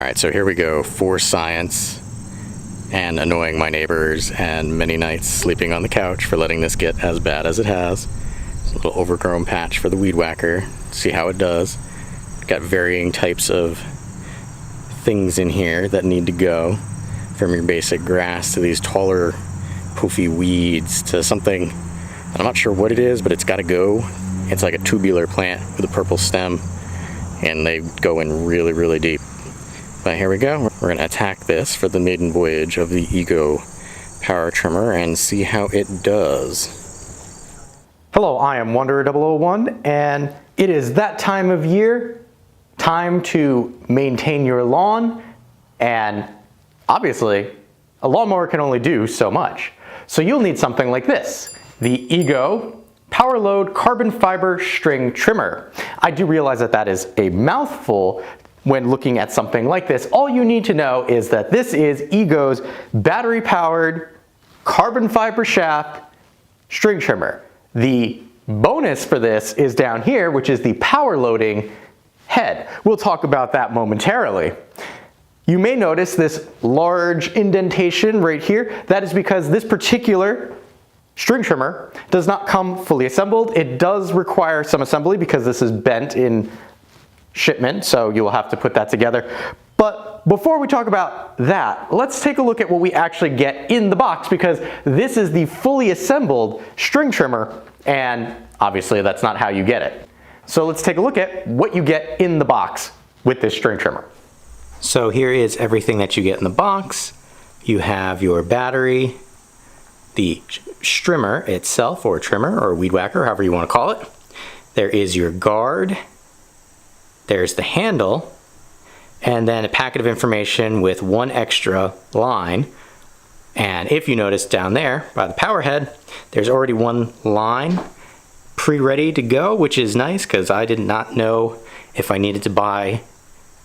Alright, so here we go for science and annoying my neighbors and many nights sleeping on the couch for letting this get as bad as it has. It's a little overgrown patch for the weed whacker. See how it does. Got varying types of things in here that need to go, from your basic grass to these taller poofy weeds to something I'm not sure what it is, but it's got to go. It's like a tubular plant with a purple stem, and they go in really, really deep. But here we go. We're going to attack this for the maiden voyage of the Ego power trimmer and see how it does. Hello, I am Wanderer001, and it is that time of year, time to maintain your lawn, and obviously a lawnmower can only do so much. So you'll need something like this, the Ego Powerload carbon fiber string trimmer. I do realize that that is a mouthful when looking at something like this. All you need to know is that this is Ego's battery powered carbon fiber shaft string trimmer. The bonus for this is down here, which is the power loading head. We'll talk about that momentarily. You may notice this large indentation right here. That is because this particular string trimmer does not come fully assembled. It does require some assembly because this is bent in shipment, so you will have to put that together. But before we talk about that, let's take a look at what we actually get in the box, because this is the fully assembled string trimmer, and obviously that's not how you get it. So let's take a look at what you get in the box with this string trimmer. So here is everything that you get in the box. You have your battery, the strimmer itself, or trimmer, or weed whacker, however you want to call it. There is your guard. There's the handle, and then a packet of information with one extra line. And if you notice down there by the power head, there's already one line pre-ready to go, which is nice because I did not know if I needed to buy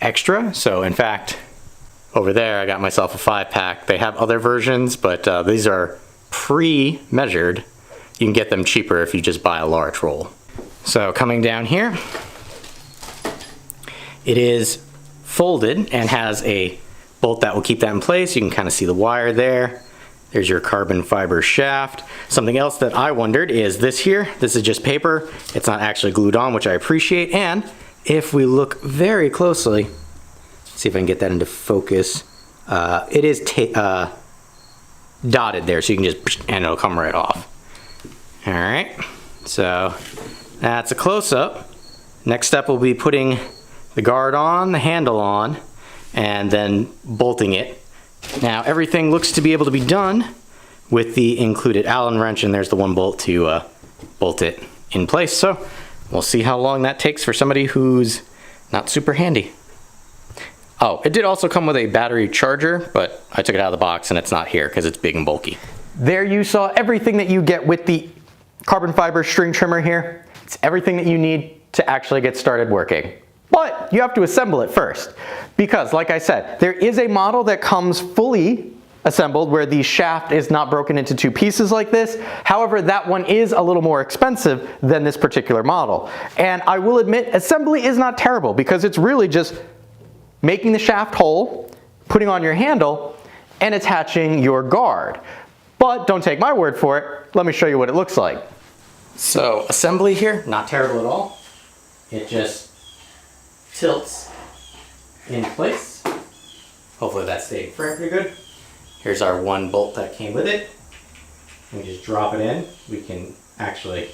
extra. So in fact, over there I got myself a 5-pack. They have other versions, but these are pre-measured. You can get them cheaper if you just buy a large roll. So coming down here, it is folded and has a bolt that will keep that in place. You can kind of see the wire there. There's your carbon fiber shaft. Something else that I wondered is this here. This is just paper. It's not actually glued on, which I appreciate. And if we look very closely, see if I can get that into focus. It is dotted there, so you can just, and it'll come right off. All right, so that's a close-up. Next step will be putting the guard on, the handle on, and then bolting it. Now everything looks to be able to be done with the included Allen wrench, and there's the one bolt to bolt it in place. So we'll see how long that takes for somebody who's not super handy. Oh, it did also come with a battery charger, but I took it out of the box and it's not here because it's big and bulky. There you saw everything that you get with the carbon fiber string trimmer here. It's everything that you need to actually get started working. But you have to assemble it first, because like I said, there is a model that comes fully assembled where the shaft is not broken into two pieces like this. However, that one is a little more expensive than this particular model. And I will admit, assembly is not terrible because it's really just making the shaft whole, putting on your handle, and attaching your guard. But don't take my word for it. Let me show you what it looks like. So assembly here, not terrible at all. It just tilts in place. Hopefully that stayed framed pretty good. Here's our one bolt that came with it. We just drop it in. We can actually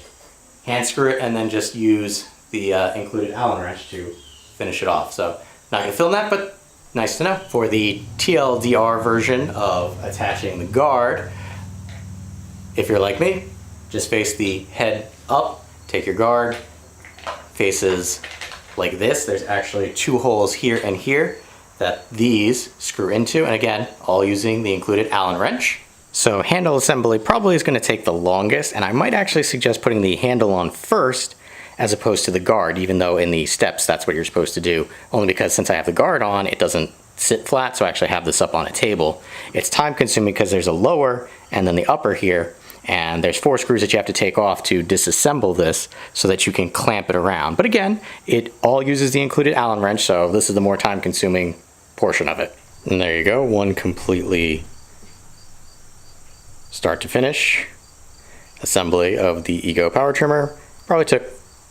hand screw it and then just use the included Allen wrench to finish it off. So not gonna film that, but nice to know. For the TLDR version of attaching the guard, if you're like me, just face the head up, take your guard, faces like this. There's actually two holes here and here that these screw into, and again, all using the included Allen wrench. So handle assembly probably is going to take the longest, and I might actually suggest putting the handle on first as opposed to the guard, even though in the steps that's what you're supposed to do, only because since I have the guard on, it doesn't sit flat, so I actually have this up on a table. It's time consuming because there's a lower and then the upper here, and there's 4 screws that you have to take off to disassemble this so that you can clamp it around. But again, it all uses the included Allen wrench, so this is the more time consuming portion of it. And there you go, one completely start to finish assembly of the Ego power trimmer. Probably took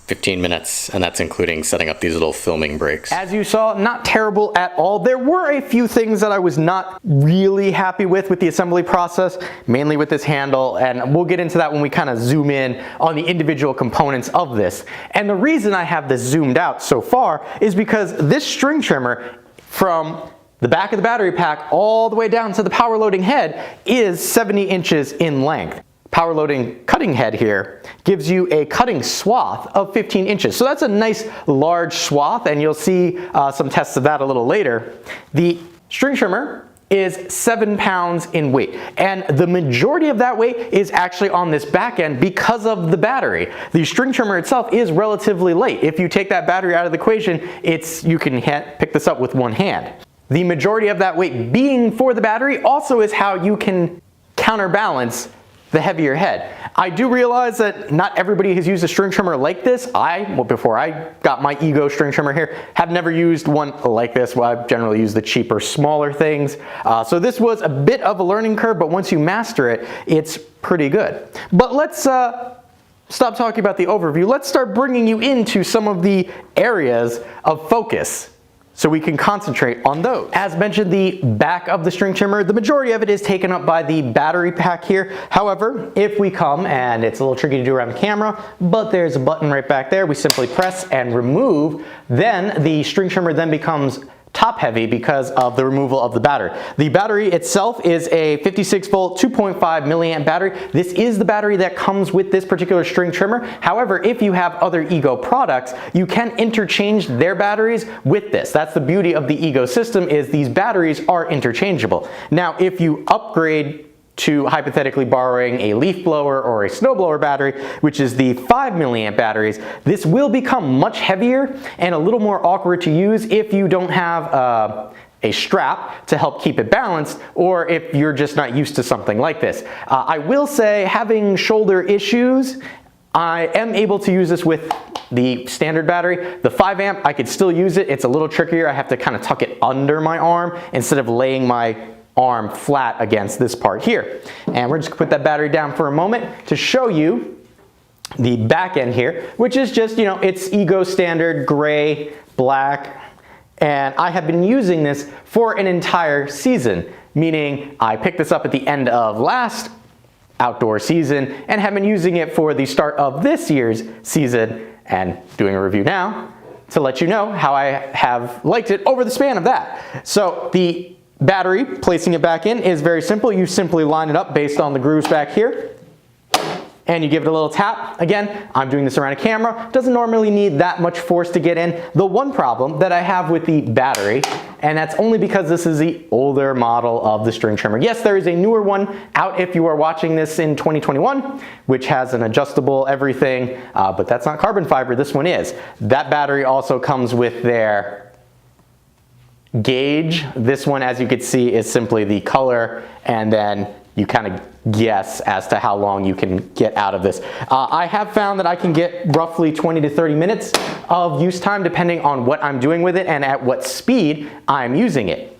15 minutes, and that's including setting up these little filming breaks. As you saw, not terrible at all. There were a few things that I was not really happy with the assembly process, mainly with this handle, and we'll get into that when we kind of zoom in on the individual components of this. And the reason I have this zoomed out so far is because this string trimmer, from the back of the battery pack all the way down to the power loading head, is 70 inches in length. Power loading cutting head here gives you a cutting swath of 15 inches. So that's a nice large swath, and you'll see some tests of that a little later. The string trimmer is 7 pounds in weight, and the majority of that weight is actually on this back end because of the battery. The string trimmer itself is relatively light. If you take that battery out of the equation, you can pick this up with one hand. The majority of that weight being for the battery also is how you can counterbalance the heavier head. I do realize that not everybody has used a string trimmer like this. Before I got my Ego string trimmer here, have never used one like this. Well, I generally use the cheaper, smaller things. So this was a bit of a learning curve, but once you master it, it's pretty good. But let's stop talking about the overview. Let's start bringing you into some of the areas of focus, so we can concentrate on those. As mentioned, the back of the string trimmer, the majority of it is taken up by the battery pack here. However, if we come, and it's a little tricky to do around the camera, but there's a button right back there, we simply press and remove, then the string trimmer then becomes top heavy because of the removal of the battery. The battery itself is a 56 volt 2.5 milliamp battery. This is the battery that comes with this particular string trimmer. However, if you have other Ego products, you can interchange their batteries with this. That's the beauty of the Ego system, is these batteries are interchangeable. Now, if you upgrade to hypothetically borrowing a leaf blower or a snowblower battery, which is the 5 milliamp batteries, this will become much heavier and a little more awkward to use if you don't have a strap to help keep it balanced, or if you're just not used to something like this. I will say, having shoulder issues, I am able to use this with the standard battery. The 5 amp, I could still use it. It's a little trickier. I have to kind of tuck it under my arm instead of laying my arm flat against this part here. And we're just gonna put that battery down for a moment to show you the back end here, which is just, it's Ego standard gray, black, and I have been using this for an entire season, meaning I picked this up at the end of last outdoor season and have been using it for the start of this year's season, and doing a review now to let you know how I have liked it over the span of that. So the battery, placing it back in, is very simple. You simply line it up based on the grooves back here, and you give it a little tap. Again, I'm doing this around a camera. Doesn't normally need that much force to get in. The one problem that I have with the battery, and that's only because this is the older model of the string trimmer. Yes, there is a newer one out if you are watching this in 2021, which has an adjustable everything, but that's not carbon fiber. This one is. That battery also comes with their gauge. This one, as you can see, is simply the color, and then you kind of guess as to how long you can get out of this. I have found that I can get roughly 20 to 30 minutes of use time depending on what I'm doing with it and at what speed I'm using it.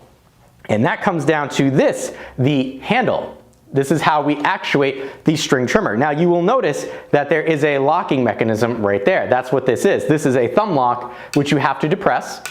And that comes down to this, the handle. This is how we actuate the string trimmer. Now you will notice that there is a locking mechanism right there. That's what this is. This is a thumb lock, which you have to depress.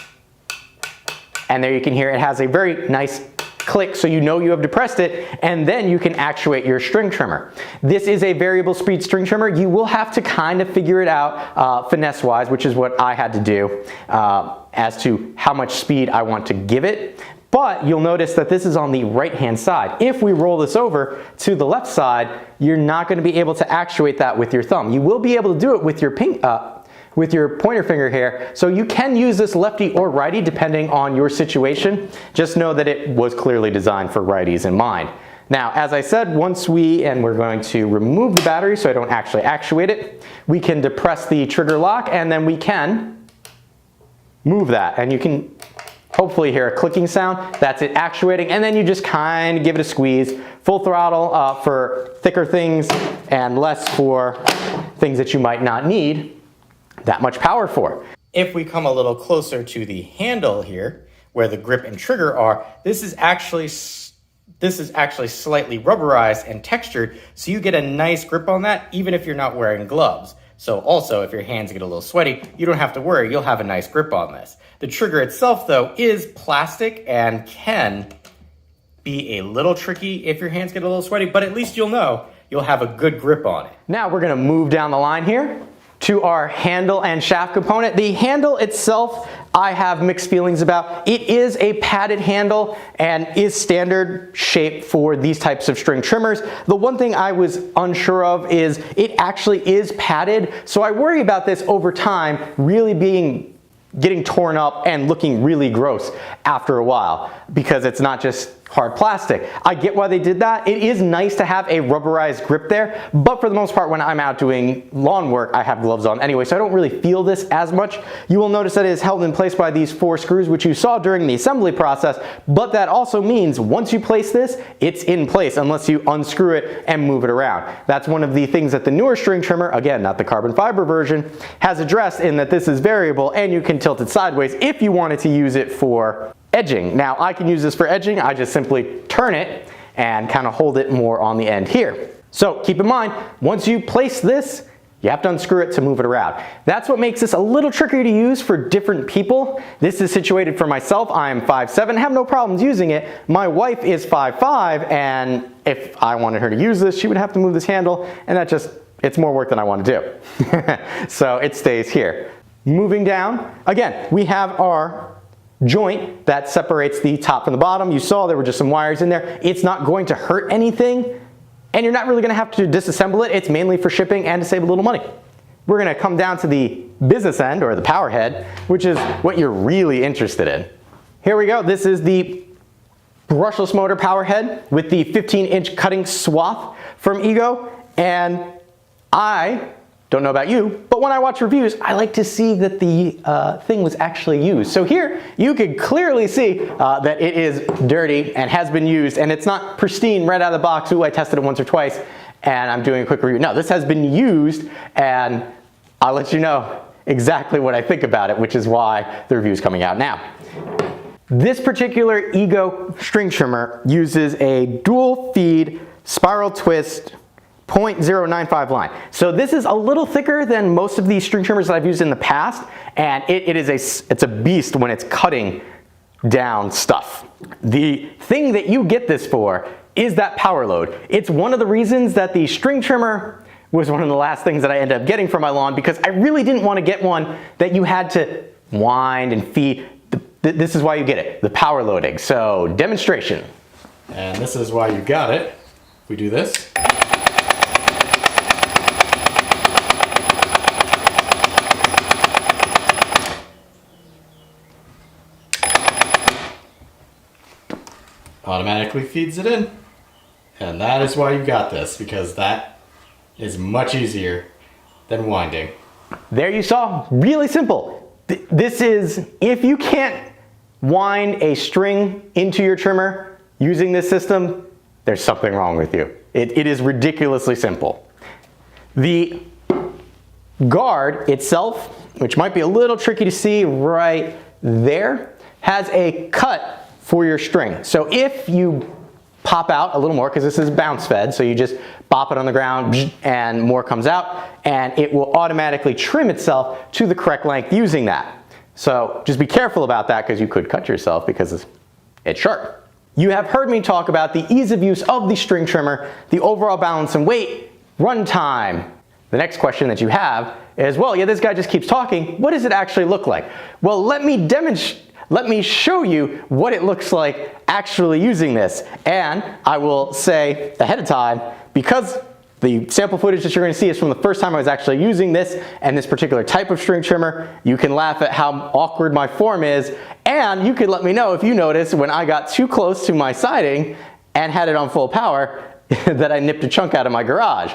And there you can hear it has a very nice click, so you know you have depressed it, and then you can actuate your string trimmer. This is a variable speed string trimmer. You will have to kind of figure it out finesse-wise, which is what I had to do, as to how much speed I want to give it. But you'll notice that this is on the right-hand side. If we roll this over to the left side, you're not going to be able to actuate that with your thumb. You will be able to do it with your pointer finger here, so you can use this lefty or righty depending on your situation. Just know that it was clearly designed for righties in mind. Now, as I said, we're going to remove the battery so I don't actually actuate it, we can depress the trigger lock, and then we can move that, and you can hopefully hear a clicking sound. That's it actuating, and then you just kind of give it a squeeze. Full throttle for thicker things and less for things that you might not need that much power for. If we come a little closer to the handle here, where the grip and trigger are, this is actually slightly rubberized and textured, so you get a nice grip on that even if you're not wearing gloves. So also, if your hands get a little sweaty, you don't have to worry, you'll have a nice grip on this. The trigger itself, though, is plastic and can be a little tricky if your hands get a little sweaty, but at least you'll know you'll have a good grip on it. Now we're gonna move down the line here to our handle and shaft component. The handle itself, I have mixed feelings about. It is a padded handle and is standard shape for these types of string trimmers. The one thing I was unsure of is it actually is padded, so I worry about this over time really getting torn up and looking really gross after a while because it's not just hard plastic. I get why they did that. It is nice to have a rubberized grip there, but for the most part when I'm out doing lawn work, I have gloves on anyway, so I don't really feel this as much. You will notice that it is held in place by these 4 screws, which you saw during the assembly process, but that also means once you place this, it's in place unless you unscrew it and move it around. That's one of the things that the newer string trimmer, again, not the carbon fiber version, has addressed in that this is variable and you can tilt it sideways if you wanted to use it for edging. Now I can use this for edging, I just simply turn it and kind of hold it more on the end here. So keep in mind, once you place this, you have to unscrew it to move it around. That's what makes this a little trickier to use for different people. This is situated for myself. I'm 5'7", have no problems using it. My wife is 5'5", and if I wanted her to use this, she would have to move this handle, and it's more work than I want to do. So it stays here. Moving down, again, we have our joint that separates the top from the bottom. You saw there were just some wires in there. It's not going to hurt anything, and you're not really going to have to disassemble it. It's mainly for shipping and to save a little money. We're going to come down to the business end, or the power head, which is what you're really interested in. Here we go. This is the brushless motor power head with the 15-inch cutting swath from Ego, and I don't know about you, but when I watch reviews, I like to see that the thing was actually used. So here, you can clearly see that it is dirty and has been used, and it's not pristine right out of the box. Ooh, I tested it once or twice, and I'm doing a quick review. No, this has been used, and I'll let you know exactly what I think about it, which is why the review is coming out now. This particular Ego string trimmer uses a dual feed spiral twist 0.095 line. So this is a little thicker than most of these string trimmers that I've used in the past, and it's a beast when it's cutting down stuff. The thing that you get this for is that power load. It's one of the reasons that the string trimmer was one of the last things that I ended up getting for my lawn, because I really didn't want to get one that you had to wind and feed. This is why you get it, the power loading. So demonstration. And this is why you got it. We do this. Automatically feeds it in, and that is why you got this, because that is much easier than winding. There you saw, really simple. This is, if you can't wind a string into your trimmer using this system, there's something wrong with you. It is ridiculously simple. The guard itself, which might be a little tricky to see right there, has a cut for your string. So if you pop out a little more, because this is bounce fed, so you just bop it on the ground and more comes out, and it will automatically trim itself to the correct length using that. So just be careful about that, because you could cut yourself because it's sharp. You have heard me talk about the ease of use of the string trimmer, the overall balance and weight, runtime. The next question that you have is, well, yeah, this guy just keeps talking. What does it actually look like? Well, let me show you what it looks like actually using this. And I will say ahead of time, because the sample footage that you're going to see is from the first time I was actually using this and this particular type of string trimmer, you can laugh at how awkward my form is, and you can let me know if you notice when I got too close to my siding and had it on full power that I nipped a chunk out of my garage.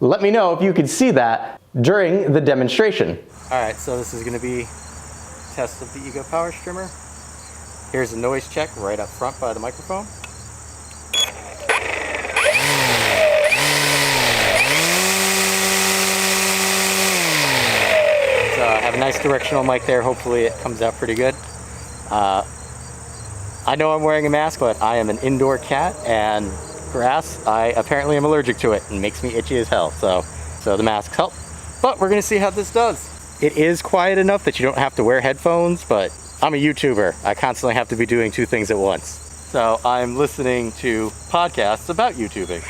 Let me know if you can see that during the demonstration. All right, so this is going to be test of the Ego Power Trimmer. Here's a noise check right up front by the microphone. So I have a nice directional mic there. Hopefully it comes out pretty good. I know I'm wearing a mask, but I am an indoor cat, and grass, I apparently am allergic to it and makes me itchy as hell. So the masks help. But we're gonna see how this does. It is quiet enough that you don't have to wear headphones, but I'm a YouTuber. I constantly have to be doing two things at once. So I'm listening to podcasts about YouTubing.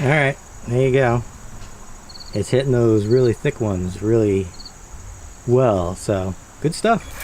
Alright, there you go. It's hitting those really thick ones really well, so good stuff.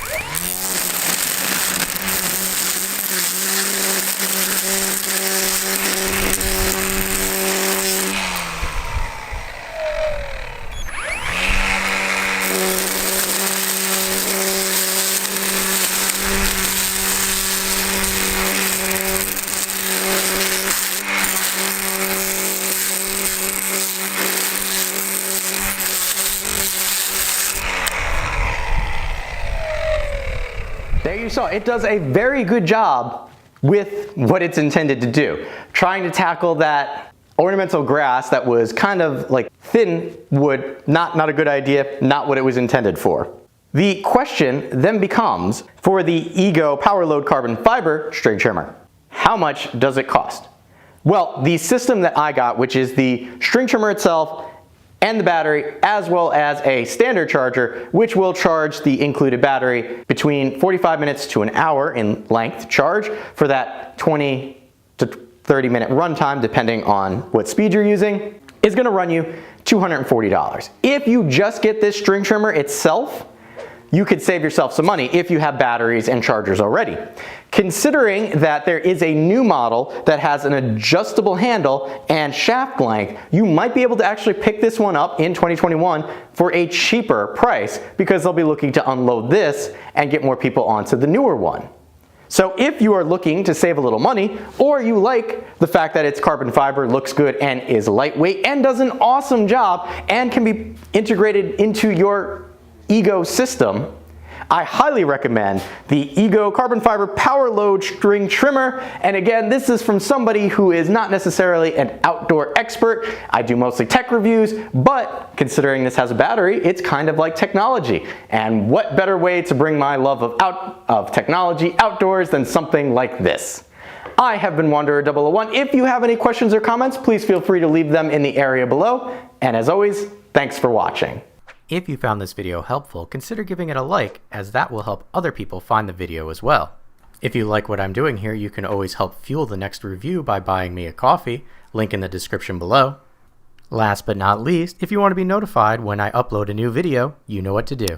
There you saw, it does a very good job with what it's intended to do. Trying to tackle that ornamental grass that was kind of like thin wood, not a good idea, not what it was intended for. The question then becomes, for the Ego Powerload carbon fiber string trimmer, how much does it cost? Well, the system that I got, which is the string trimmer itself and the battery, as well as a standard charger, which will charge the included battery between 45 minutes to an hour in length charge for that 20 to 30 minute runtime, depending on what speed you're using, is gonna run you $240. If you just get this string trimmer itself, you could save yourself some money if you have batteries and chargers already. Considering that there is a new model that has an adjustable handle and shaft length, you might be able to actually pick this one up in 2021 for a cheaper price because they'll be looking to unload this and get more people onto the newer one. So if you are looking to save a little money, or you like the fact that it's carbon fiber, looks good, and is lightweight, and does an awesome job, and can be integrated into your Ego system, I highly recommend the Ego Carbon Fiber Powerload String Trimmer. And again, this is from somebody who is not necessarily an outdoor expert. I do mostly tech reviews, but considering this has a battery, it's kind of like technology. And what better way to bring my love of technology outdoors than something like this? I have been Wanderer001. If you have any questions or comments, please feel free to leave them in the area below. And as always, thanks for watching. If you found this video helpful, consider giving it a like, as that will help other people find the video as well. If you like what I'm doing here, you can always help fuel the next review by buying me a coffee, link in the description below. Last but not least, if you want to be notified when I upload a new video, you know what to do.